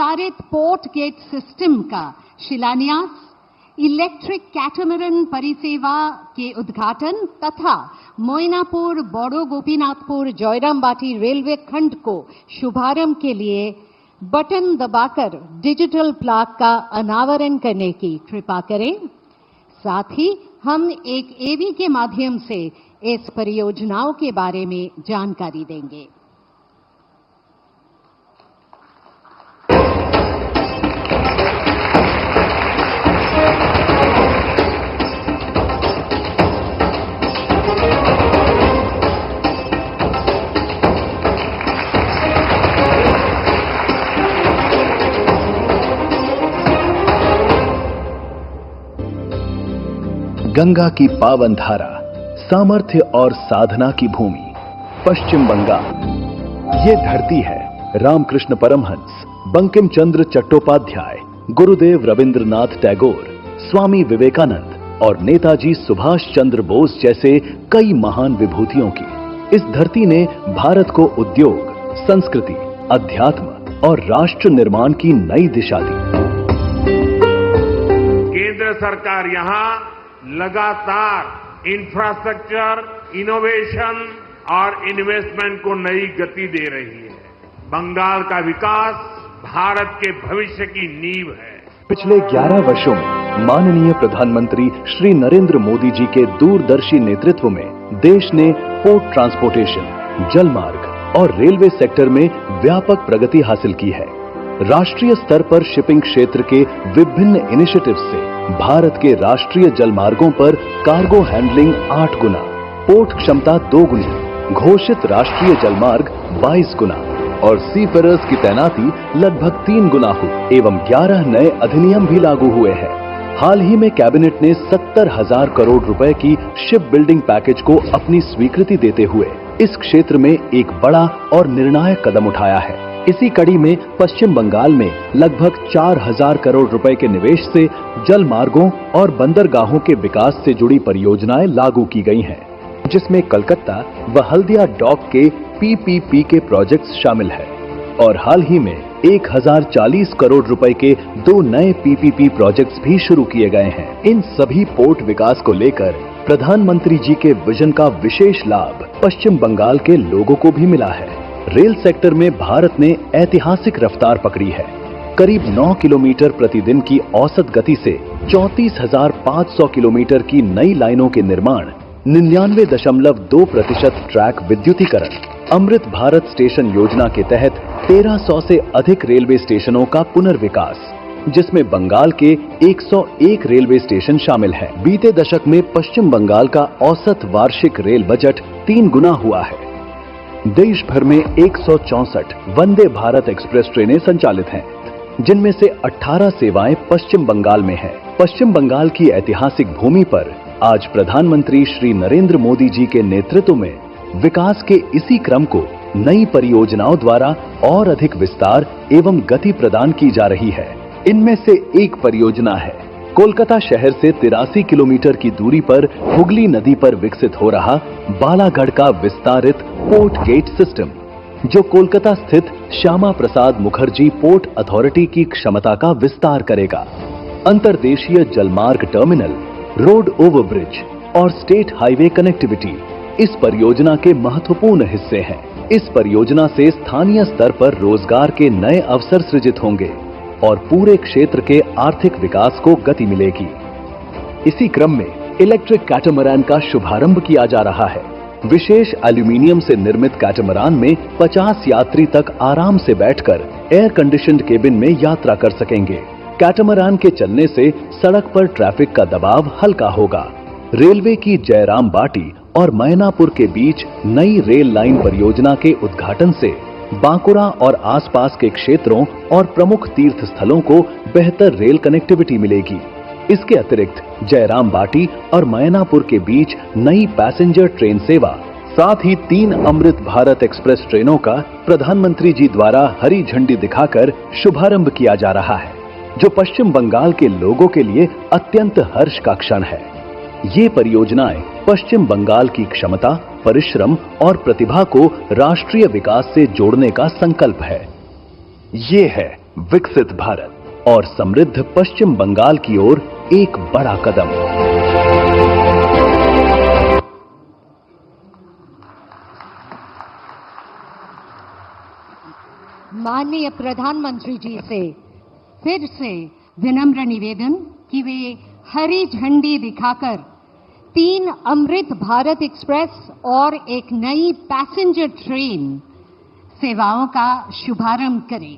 विस्तारित port gate system का शिलान्यास, इलेक्ट्रिक कैटामरन परिसेवा के उद्घाटन तथा मोइनापुर, बड़ो गोपीनाथपुर, जयरामबाटी रेलवे खंड को शुभारंभ के लिए बटन दबाकर डिजिटल प्लाक का अनावरण करने की कृपा करें। साथ ही हम एक एवी के माध्यम से इस परियोजनाओं के बारे में जानकारी देंगे। गंगा की पावन धारा, सामर्थ्य और साधना की भूमि पश्चिम बंगाल। ये धरती है रामकृष्ण परमहंस, बंकिम चंद्र चट्टोपाध्याय, गुरुदेव रविंद्रनाथ टैगोर, स्वामी विवेकानंद और नेताजी सुभाष चंद्र बोस जैसे कई महान विभूतियों की। इस धरती ने भारत को उद्योग, संस्कृति, अध्यात्म और राष्ट्र निर्माण की नई दिशा दी। केंद्र सरकार यहाँ लगातार इंफ्रास्ट्रक्चर, इनोवेशन और इन्वेस्टमेंट को नई गति दे रही है। बंगाल का विकास भारत के भविष्य की नींव है। पिछले 11 वर्षों में माननीय प्रधानमंत्री श्री नरेंद्र मोदी जी के दूरदर्शी नेतृत्व में देश ने पोर्ट ट्रांसपोर्टेशन, जलमार्ग और रेलवे सेक्टर में व्यापक प्रगति हासिल की है। राष्ट्रीय स्तर पर शिपिंग क्षेत्र के विभिन्न इनिशिएटिव्स से भारत के राष्ट्रीय जलमार्गों पर कार्गो हैंडलिंग 8 गुना, पोर्ट क्षमता 2 गुनी, घोषित राष्ट्रीय जलमार्ग 22 गुना और सीफेरर्स की तैनाती लगभग 3 गुना हुई एवं 11 नए अधिनियम भी लागू हुए हैं। हाल ही में कैबिनेट ने 70,000 करोड़ रुपए की शिप बिल्डिंग पैकेज को अपनी स्वीकृति देते हुए इस क्षेत्र में एक बड़ा और निर्णायक कदम उठाया है। इसी कड़ी में पश्चिम बंगाल में लगभग 4,000 करोड़ रुपए के निवेश से जल मार्गों और बंदरगाहों के विकास से जुड़ी परियोजनाएं लागू की गई हैं, जिसमें कलकत्ता व हल्दिया डॉक के पीपीपी के प्रोजेक्ट्स शामिल हैं और हाल ही में 1,040 करोड़ रुपए के 2 नए पीपीपी प्रोजेक्ट्स भी शुरू किए गए हैं। इन सभी पोर्ट विकास को लेकर प्रधानमंत्री जी के विजन का विशेष लाभ पश्चिम बंगाल के लोगों को भी मिला है। रेल सेक्टर में भारत ने ऐतिहासिक रफ्तार पकड़ी है। करीब 9 किलोमीटर प्रतिदिन की औसत गति से 34,500 किलोमीटर की नई लाइनों के निर्माण, 99.2% ट्रैक विद्युतीकरण, अमृत भारत स्टेशन योजना के तहत 1300 से अधिक रेलवे स्टेशनों का पुनर्विकास, जिसमें बंगाल के 101 रेलवे स्टेशन शामिल हैं। बीते दशक में पश्चिम बंगाल का औसत वार्षिक रेल बजट 3 गुना हुआ है। देश भर में 164 वंदे भारत एक्सप्रेस ट्रेनें संचालित हैं, जिनमें से 18 सेवाएं पश्चिम बंगाल में हैं। पश्चिम बंगाल की ऐतिहासिक भूमि पर आज प्रधानमंत्री श्री नरेंद्र मोदी जी के नेतृत्व में विकास के इसी क्रम को नई परियोजनाओं द्वारा और अधिक विस्तार एवं गति प्रदान की जा रही है। इनमें से एक परियोजना है कोलकाता शहर से 83 किलोमीटर की दूरी पर हुगली नदी पर विकसित हो रहा बालागढ़ का विस्तारित पोर्ट गेट सिस्टम, जो कोलकाता स्थित श्यामा प्रसाद मुखर्जी पोर्ट अथॉरिटी की क्षमता का विस्तार करेगा। अंतर्देशीय जलमार्ग टर्मिनल, रोड ओवरब्रिज और स्टेट हाईवे कनेक्टिविटी इस परियोजना के महत्वपूर्ण हिस्से हैं। इस परियोजना से स्थानीय स्तर पर रोजगार के नए अवसर सृजित होंगे और पूरे क्षेत्र के आर्थिक विकास को गति मिलेगी। इसी क्रम में इलेक्ट्रिक कैटामरान का शुभारंभ किया जा रहा है। विशेष एल्यूमीनियम से निर्मित कैटामरान में 50 यात्री तक आराम से बैठकर एयर कंडीशन्ड केबिन में यात्रा कर सकेंगे। कैटामरान के चलने से सड़क पर ट्रैफिक का दबाव हल्का होगा। रेलवे की जयरामबाटी और मैनापुर के बीच नई रेल लाइन परियोजना के उद्घाटन से बांकुड़ा और आसपास के क्षेत्रों और प्रमुख तीर्थ स्थलों को बेहतर रेल कनेक्टिविटी मिलेगी। इसके अतिरिक्त जयरामबाटी और मैनापुर के बीच नई पैसेंजर ट्रेन सेवा, साथ ही 3 अमृत भारत एक्सप्रेस ट्रेनों का प्रधानमंत्री जी द्वारा हरी झंडी दिखाकर शुभारंभ किया जा रहा है, जो पश्चिम बंगाल के लोगों के लिए अत्यंत हर्ष का क्षण है। ये परियोजनाएं पश्चिम बंगाल की क्षमता, परिश्रम और प्रतिभा को राष्ट्रीय विकास से जोड़ने का संकल्प है। ये है विकसित भारत और समृद्ध पश्चिम बंगाल की ओर एक बड़ा कदम। माननीय प्रधानमंत्री जी से फिर से विनम्र निवेदन कि वे हरी झंडी दिखाकर 3 अमृत भारत एक्सप्रेस और एक नई पैसेंजर ट्रेन सेवाओं का शुभारंभ करें।